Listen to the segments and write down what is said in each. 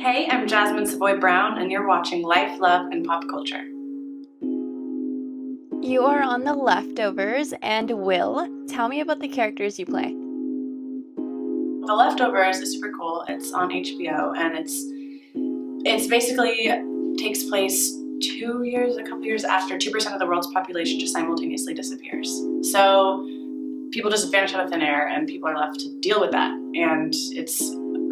Hey, I'm Jasmin Savoy Brown, and you're watching Life, Love, and Pop Culture. You are on The Leftovers, and Will, tell me about the characters you play. The Leftovers is super cool. It's on HBO, and it's basically takes place a couple years after 2% of the world's population just simultaneously disappears. So people just vanish out of thin air, and people are left to deal with that. And it's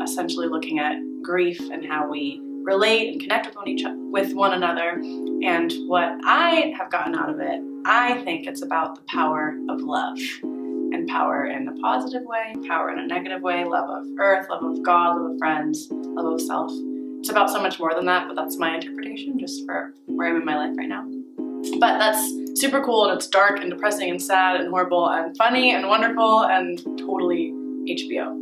essentially looking at grief and how we relate and connect with one another. And what I have gotten out of it, I think it's about the power of love. And power in a positive way, power in a negative way, love of earth, love of God, love of friends, love of self. It's about so much more than that, but that's my interpretation just for where I'm in my life right now. But that's super cool, and it's dark and depressing and sad and horrible and funny and wonderful and totally HBO.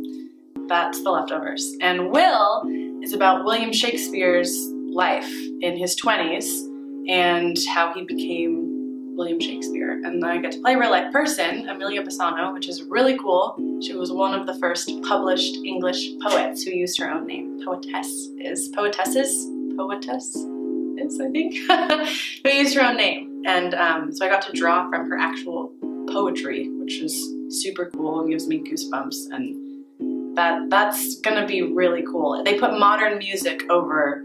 That's The Leftovers. And Will is about William Shakespeare's life in his 20s and how he became William Shakespeare. And I get to play a real life person, Amelia Pisano, which is really cool. She was one of the first published English poets who used her own name. Poetess, I think, who used her own name. And so I got to draw from her actual poetry, which is super cool and gives me goosebumps. And that's gonna be really cool. They put modern music over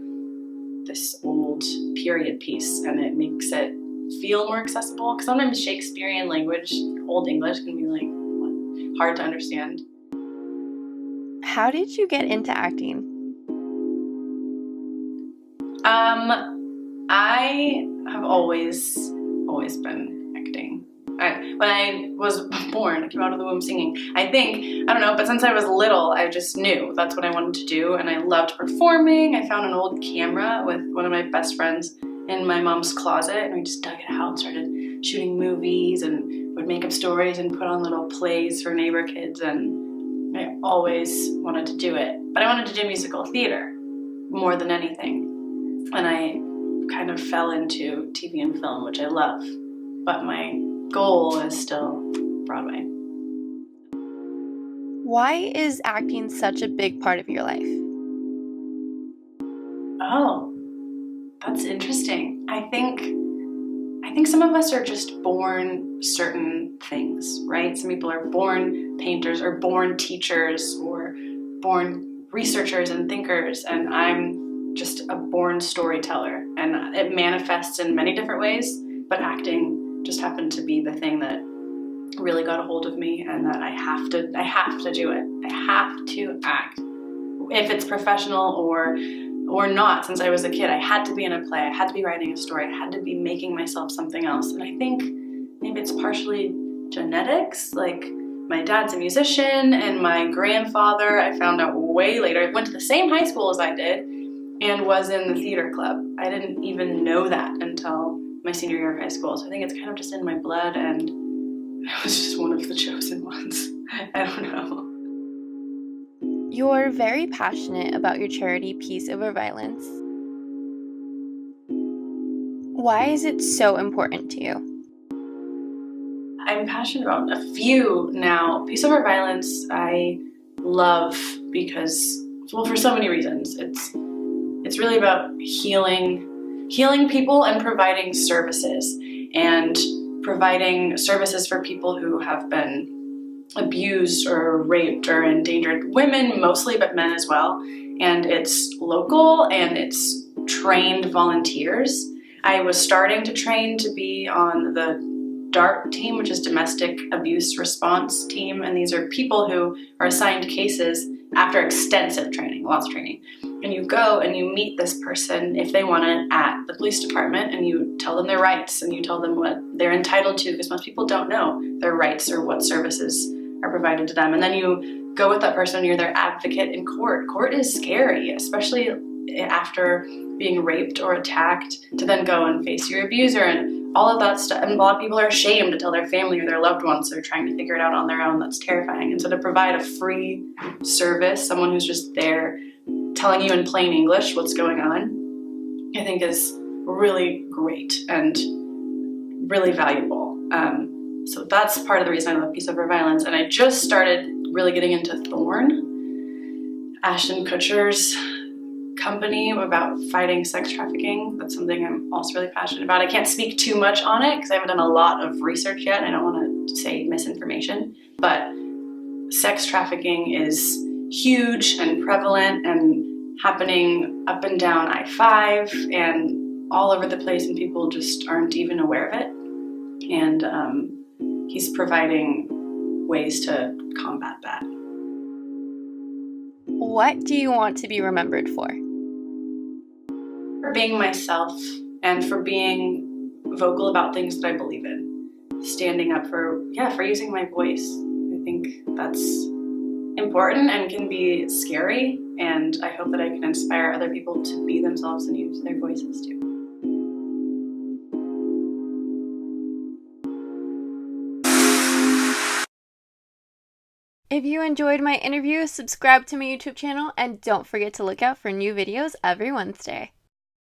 this old period piece, and it makes it feel more accessible, because sometimes Shakespearean language, Old English, can be like hard to understand. How did you get into acting? I have always been acting. When I was born, I came out of the womb singing. I don't know, but since I was little, I just knew that's what I wanted to do, and I loved performing. I found an old camera with one of my best friends in my mom's closet, and we just dug it out and started shooting movies and would make up stories and put on little plays for neighbor kids, and I always wanted to do it. But I wanted to do musical theater more than anything, and I kind of fell into TV and film, which I love, but my goal is still Broadway. Why is acting such a big part of your life? Oh, that's interesting. I think some of us are just born certain things, right? Some people are born painters or born teachers or born researchers and thinkers, and I'm just a born storyteller, and it manifests in many different ways, but acting just happened to be the thing that really got a hold of me, and that I have to do it. I have to act. If it's professional or not, since I was a kid, I had to be in a play, I had to be writing a story, I had to be making myself something else. And I think maybe it's partially genetics. Like, my dad's a musician, and my grandfather, I found out way later, went to the same high school as I did and was in the theater club. I didn't even know that until my senior year of high school. So I think it's kind of just in my blood, and I was just one of the chosen ones. I don't know. You're very passionate about your charity Peace Over Violence. Why is it so important to you? I'm passionate about a few now. Peace Over Violence I love because, well, for so many reasons. It's really about healing people and providing services, and providing services for people who have been abused or raped or endangered. Women mostly, but men as well. And it's local, and it's trained volunteers. I was starting to train to be on the DART team, which is Domestic Abuse Response Team, and these are people who are assigned cases after extensive training, lots of training. And you go and you meet this person, if they want it, at the police department, and you tell them their rights, and you tell them what they're entitled to, because most people don't know their rights or what services are provided to them. And then you go with that person, you're their advocate in court. Court is scary, especially after being raped or attacked, to then go and face your abuser and all of that stuff. And a lot of people are ashamed to tell their family or their loved ones. They're trying to figure it out on their own. That's terrifying. And so to provide a free service, someone who's just there telling you in plain English what's going on, I think is really great and really valuable. So that's part of the reason I love Peace Over Violence. And I just started really getting into Thorn, Ashton Kutcher's company about fighting sex trafficking. That's something I'm also really passionate about. I can't speak too much on it because I haven't done a lot of research yet, and I don't want to say misinformation. But sex trafficking is huge and prevalent and happening up and down I-5 and all over the place, and people just aren't even aware of it. And he's providing ways to combat that. What do you want to be remembered for? For being myself and for being vocal about things that I believe in. Standing up for using my voice. I think that's important and can be scary, and I hope that I can inspire other people to be themselves and use their voices too. If you enjoyed my interview, subscribe to my YouTube channel and don't forget to look out for new videos every Wednesday.